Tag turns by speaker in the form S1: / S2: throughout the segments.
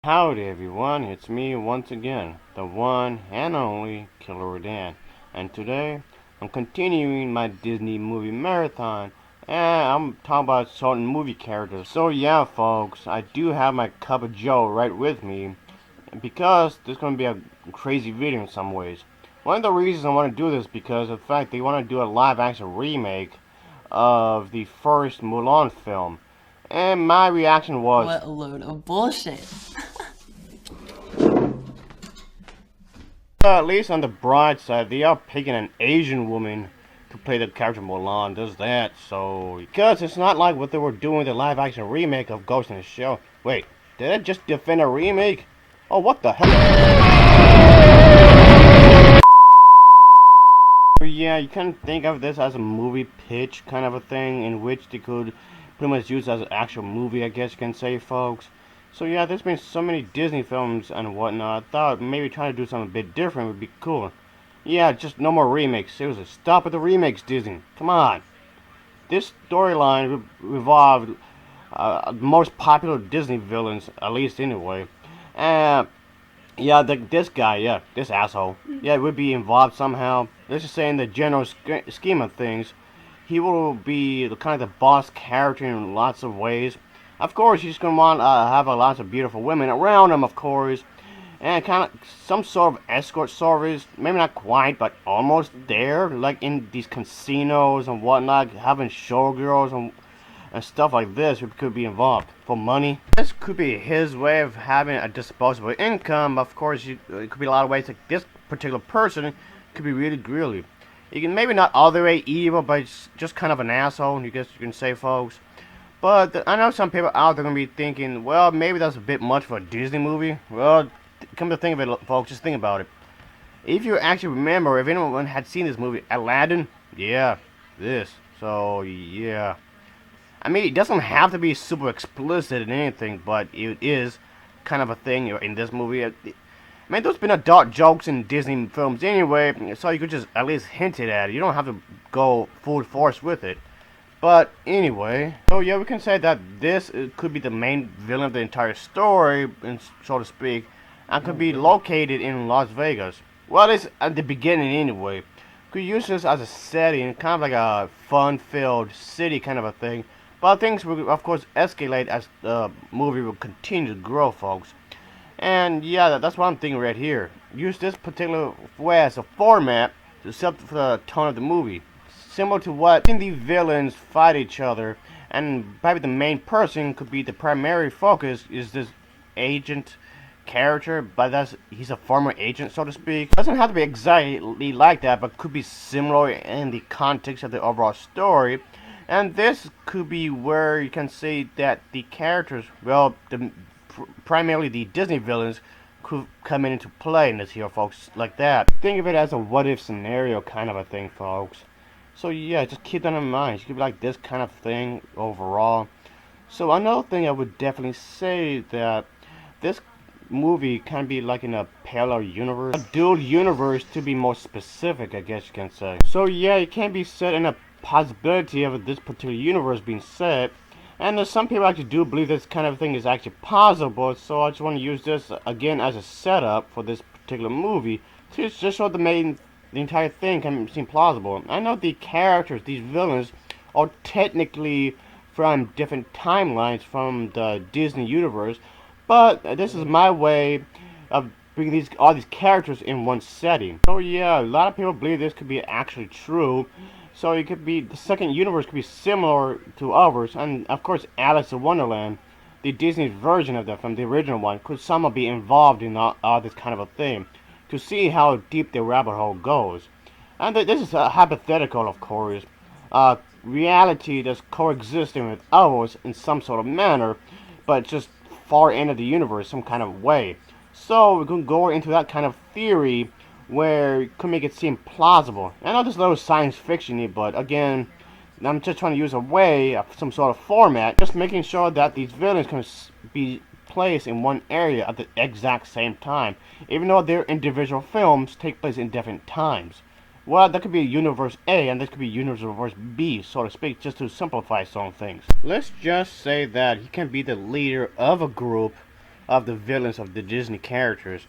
S1: Howdy everyone, it's me once again, the one and only Killer Dan. And today, I'm continuing my Disney movie marathon, and I'm talking about certain movie characters. So yeah folks, I do have my cup of joe right with me, because this is going to be a crazy video in some ways. One of the reasons I want to do this because of the fact they want to do a live action remake of the first Mulan film. And my reaction was,
S2: What a load of bullshit.
S1: at least on the bright side, they are picking an Asian woman to play the character Mulan. Does that so? Because it's not like what they were doing the live action remake of Ghost in the Shell. Wait, did I just defend a remake? Oh, what the hell? Yeah, you can think of this as a movie pitch kind of a thing in which they could pretty much use as an actual movie, I guess you can say, folks. So yeah, there's been so many Disney films and whatnot. I thought maybe trying to do something a bit different would be cool. Yeah, just no more remakes. Seriously, stop with the remakes, Disney. Come on. This storyline revolved the most popular Disney villains, at least anyway. And yeah, this guy, yeah, this asshole, yeah, would be involved somehow. Let's just say in the general scheme of things, he will be the kind of the boss character in lots of ways. Of course, he's gonna want have a lots of beautiful women around him, of course, and kind of some sort of escort service. Maybe not quite, but almost there. Like in these casinos and whatnot, having showgirls and stuff like this could be involved for money. This could be his way of having a disposable income. Of course, it could be a lot of ways. Like this particular person could be really greedy. You can maybe not all the way evil, but it's just kind of an asshole. You guess you can say, folks. But I know some people out there gonna be thinking, well, maybe that's a bit much for a Disney movie. Well, come to think of it, folks, just think about it. If you actually remember, if anyone had seen this movie, Aladdin, yeah, this. So yeah. I mean, it doesn't have to be super explicit in anything, but it is kind of a thing in this movie. I mean, there's been adult jokes in Disney films anyway, so you could just at least hint it at it. You don't have to go full force with it. But anyway, so yeah, we can say that this could be the main villain of the entire story, so to speak, and could be located in Las Vegas. Well, it's at the beginning anyway. Could use this as a setting, kind of like a fun-filled city kind of a thing. But things will, of course, escalate as the movie will continue to grow, folks. And yeah, that's what I'm thinking right here. Use this particular way as a format to set the tone of the movie. Similar to what the villains fight each other, and probably the main person could be the primary focus is this agent character, but he's a former agent, so to speak. Doesn't have to be exactly like that, but could be similar in the context of the overall story. And this could be where you can say that the characters, well, primarily the Disney villains, could come into play in this here, folks, like that. Think of it as a what-if scenario kind of a thing, folks. So yeah, just keep that in mind. It could be like this kind of thing overall. So another thing I would definitely say that this movie can be like in a parallel universe, a dual universe to be more specific, I guess you can say. So yeah, it can be set in a possibility of this particular universe being set, and some people actually do believe this kind of thing is actually possible. So I just want to use this again as a setup for this particular movie to just show the entire thing can seem plausible. I know the characters, these villains, are technically from different timelines from the Disney universe, but this is my way of bringing all these characters in one setting. So yeah, a lot of people believe this could be actually true. So it could be the second universe could be similar to ours, and of course Alice in Wonderland, the Disney version of that from the original one, could somehow be involved in all this kind of a thing to see how deep the rabbit hole goes. And this is a hypothetical, of course. Reality that's coexisting with ours in some sort of manner, but just far end of the universe, some kind of way. So we can go into that kind of theory where it could make it seem plausible. I know this is a little science fiction-y, but again, I'm just trying to use a way of some sort of format, just making sure that these villains can be placed in one area at the exact same time, even though their individual films take place in different times. Well, that could be Universe A, and this could be Universe B, so to speak, just to simplify some things. Let's just say that he can be the leader of a group of the villains of the Disney characters.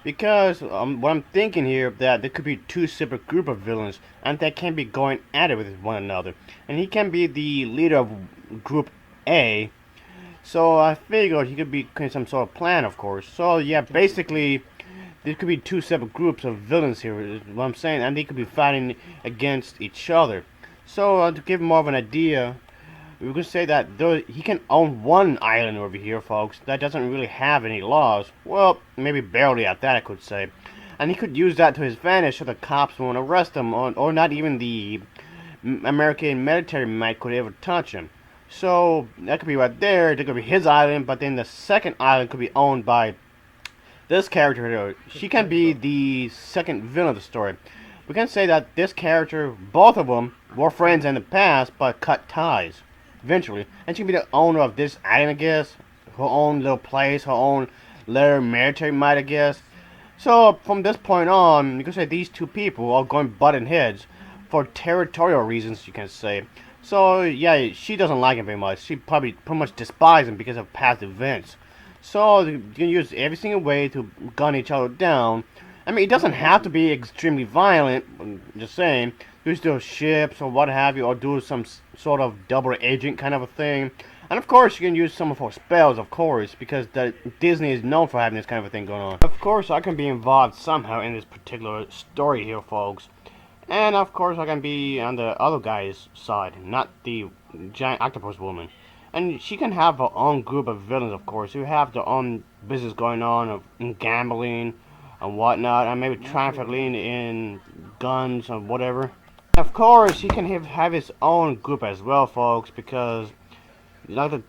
S1: Because what I'm thinking here that there could be two separate group of villains and they can be going at it with one another. And he can be the leader of Group A. So I figured he could be some sort of plan, of course. So yeah, basically there could be two separate groups of villains here, is what I'm saying, and they could be fighting against each other. So to give more of an idea, we could say that he can own one island over here, folks, that doesn't really have any laws. Well, maybe barely at that, I could say. And he could use that to his advantage so the cops won't arrest him, or not even the American military might could ever touch him. So that could be right there. That could be his island, but then the second island could be owned by this character here. She can be the second villain of the story. We can say that this character, both of them, were friends in the past, but cut ties eventually. And she can be the owner of this island, I guess. Her own little place, her own little military might, I guess. So from this point on, you can say these two people are going butting heads for territorial reasons, you can say. So yeah, she doesn't like him very much. She probably pretty much despises him because of past events. So you can use every single way to gun each other down. I mean, it doesn't have to be extremely violent. I'm just saying, use those ships or what have you, or do some sort of double agent kind of a thing. And of course, you can use some of her spells, of course, because Disney is known for having this kind of a thing going on. Of course, I can be involved somehow in this particular story here, folks. And of course, I can be on the other guy's side, not the giant octopus woman. And she can have her own group of villains, of course, who have their own business going on of gambling and whatnot, and maybe trafficking in guns or whatever. Of course, he can have his own group as well, folks, because, like I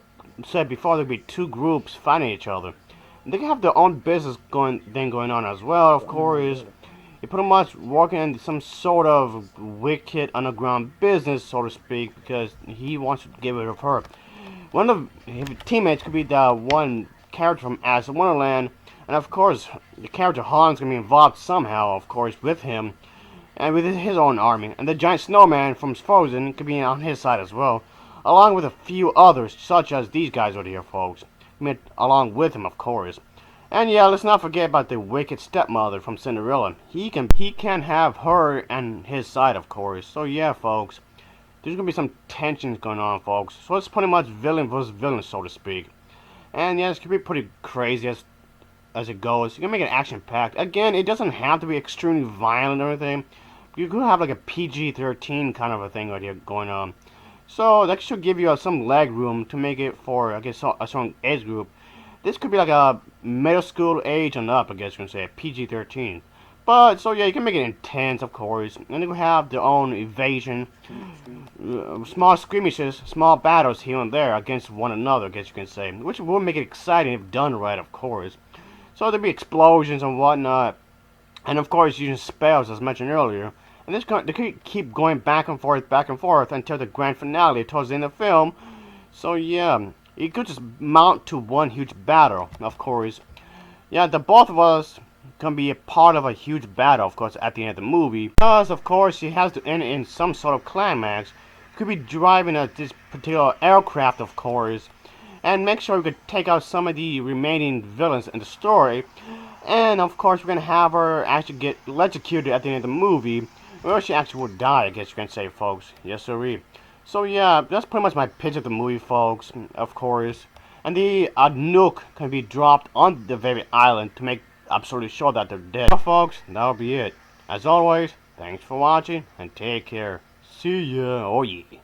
S1: said before, there'll be two groups fighting each other. They can have their own business going on as well, of course. You're pretty much working in some sort of wicked underground business, so to speak, because he wants to get rid of her. One of his teammates could be the one character from Alice in Wonderland, and of course, the character Hans going to be involved somehow, of course, with him, and with his own army. And the giant snowman from Frozen could be on his side as well, along with a few others, such as these guys over here, folks. I mean, along with him, of course. And yeah, let's not forget about the wicked stepmother from Cinderella. He can have her and his side, of course. So yeah, folks. There's gonna be some tensions going on, folks. So it's pretty much villain versus villain, so to speak. And yeah, it's gonna be pretty crazy as it goes. You can make it action-packed. Again, it doesn't have to be extremely violent or anything. You could have like a PG-13 kind of a thing right here going on. So that should give you some leg room to make it for, I guess, a certain age group. This could be like a middle school age and up, I guess you can say, PG-13. But, so yeah, you can make it intense, of course. And you can have their own evasion, small skirmishes, small battles here and there against one another, I guess you can say. Which will make it exciting if done right, of course. So there'll be explosions and whatnot. And of course, using spells, as mentioned earlier. And they could keep going back and forth until the grand finale towards the end of the film. So yeah, it could just mount to one huge battle, of course. Yeah, the both of us can be a part of a huge battle, of course, at the end of the movie. Because, of course, he has to end in some sort of climax. Could be driving this particular aircraft, of course, and make sure we could take out some of the remaining villains in the story. And, of course, we're going to have her actually get electrocuted at the end of the movie, or she actually would die, I guess you can say, folks. Yes, sirree. So, yeah, that's pretty much my pitch of the movie, folks, of course. And the nuke can be dropped on the very island to make absolutely sure that they're dead. Well, folks, that'll be it. As always, thanks for watching, and take care. See ya. Oh, yeah.